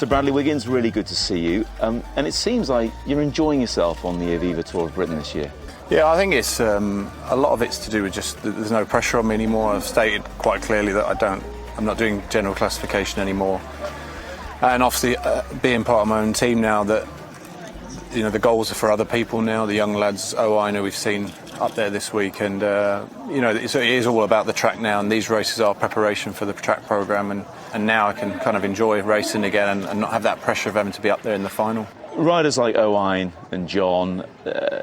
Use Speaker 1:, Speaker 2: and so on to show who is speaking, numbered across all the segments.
Speaker 1: Sir Bradley Wiggins, really good to see you. And it seems like you're enjoying yourself on the Aviva Tour of Britain this year.
Speaker 2: Yeah, I think it's a lot of it's to do with just there's no pressure on me anymore. I've stated quite clearly that I'm not doing general classification anymore. And obviously, being part of my own team now, that the goals are for other people now. The young lads, I know we've seen up there this week, and it is all about the track now. And these races are preparation for the track programme, and now I can kind of enjoy racing again and not have that pressure of having to be up there in the final.
Speaker 1: Riders like Owain and John,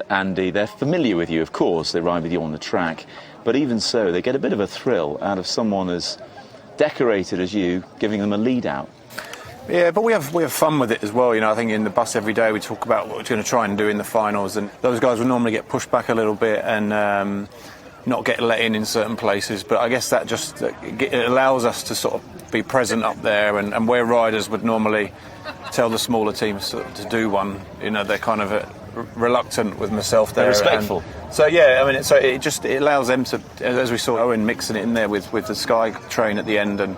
Speaker 1: Andy, they're familiar with you, of course. They ride with you on the track, but even so, they get a bit of a thrill out of someone as decorated as you giving them a lead out.
Speaker 2: Yeah, but we have fun with it as well. I think in the bus every day we talk about what we're going to try and do in the finals, and those guys will normally get pushed back a little bit and not get let in certain places. But I guess that just it allows us to sort of be present up there, and where riders would normally tell the smaller teams to do one, they're kind of reluctant with myself there.
Speaker 1: They're respectful.
Speaker 2: So yeah, I mean, it allows them to, as we saw Owen mixing it in there with the Sky train at the end, and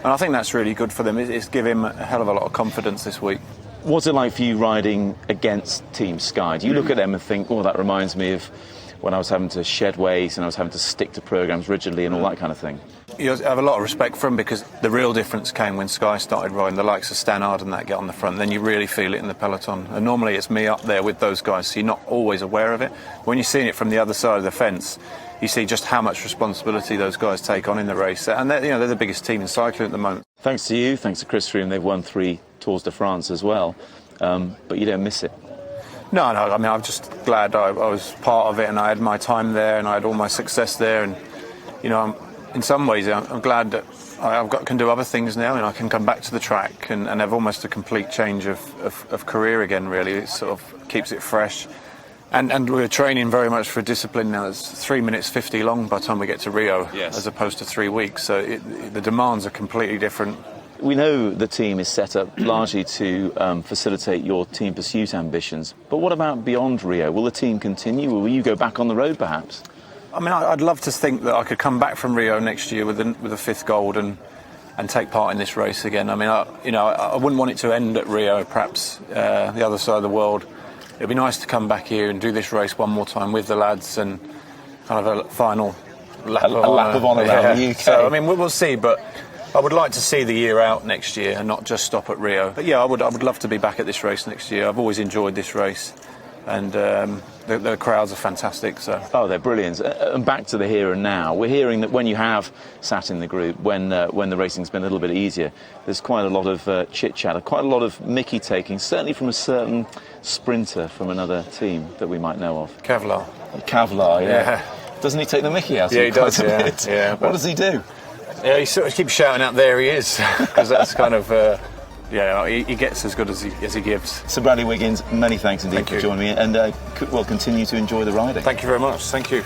Speaker 2: I think that's really good for them. It's give him a hell of a lot of confidence this week.
Speaker 1: What's it like for you riding against Team Sky? Do you look at them and think, that reminds me of when I was having to shed weight and I was having to stick to programmes rigidly and all that kind of thing?
Speaker 2: You have a lot of respect for them, because the real difference came when Sky started riding. The likes of Stannard and that get on the front, then you really feel it in the peloton. And normally it's me up there with those guys, so you're not always aware of it. When you're seeing it from the other side of the fence, you see just how much responsibility those guys take on in the race. And they're the biggest team in cycling at the moment.
Speaker 1: Thanks to you, thanks to Chris Froome, they've won 3 Tours de France as well. But you don't miss it.
Speaker 2: No, I mean, I'm just glad I was part of it, and I had my time there, and I had all my success there. And, in some ways, I'm glad that can do other things now, and I can come back to the track and have almost a complete change of career again, really. It sort of keeps it fresh. And we're training very much for a discipline now that's 3 minutes 50 long by the time we get to Rio,
Speaker 1: yes,
Speaker 2: as opposed to 3 weeks. So the demands are completely different.
Speaker 1: We know the team is set up largely to facilitate your team pursuit ambitions. But what about beyond Rio? Will the team continue, or will you go back on the road perhaps?
Speaker 2: I mean, I'd love to think that I could come back from Rio next year with a 5th gold and take part in this race again. I mean, I wouldn't want it to end at Rio, perhaps the other side of the world. It'd be nice to come back here and do this race one more time with the lads and kind of a final lap of honour around the UK. So, I mean, we'll see, but I would like to see the year out next year and not just stop at Rio. But yeah, I would love to be back at this race next year. I've always enjoyed this race, and the crowds are fantastic. So.
Speaker 1: Oh, they're brilliant. And back to the here and now, we're hearing that when you have sat in the group, when the racing's been a little bit easier, there's quite a lot of chit-chat, quite a lot of mickey taking, certainly from a certain sprinter from another team that we might know of. Kevlar, yeah. Doesn't he take the mickey out?
Speaker 2: Yeah, he does, yeah.
Speaker 1: What does he do?
Speaker 2: Yeah, he sort of keeps shouting out, "There he is," because that's kind of, he gets as good as he gives.
Speaker 1: Sir Bradley Wiggins, many thanks indeed for joining me, and continue to enjoy the riding.
Speaker 2: Thank you very much. Thank you.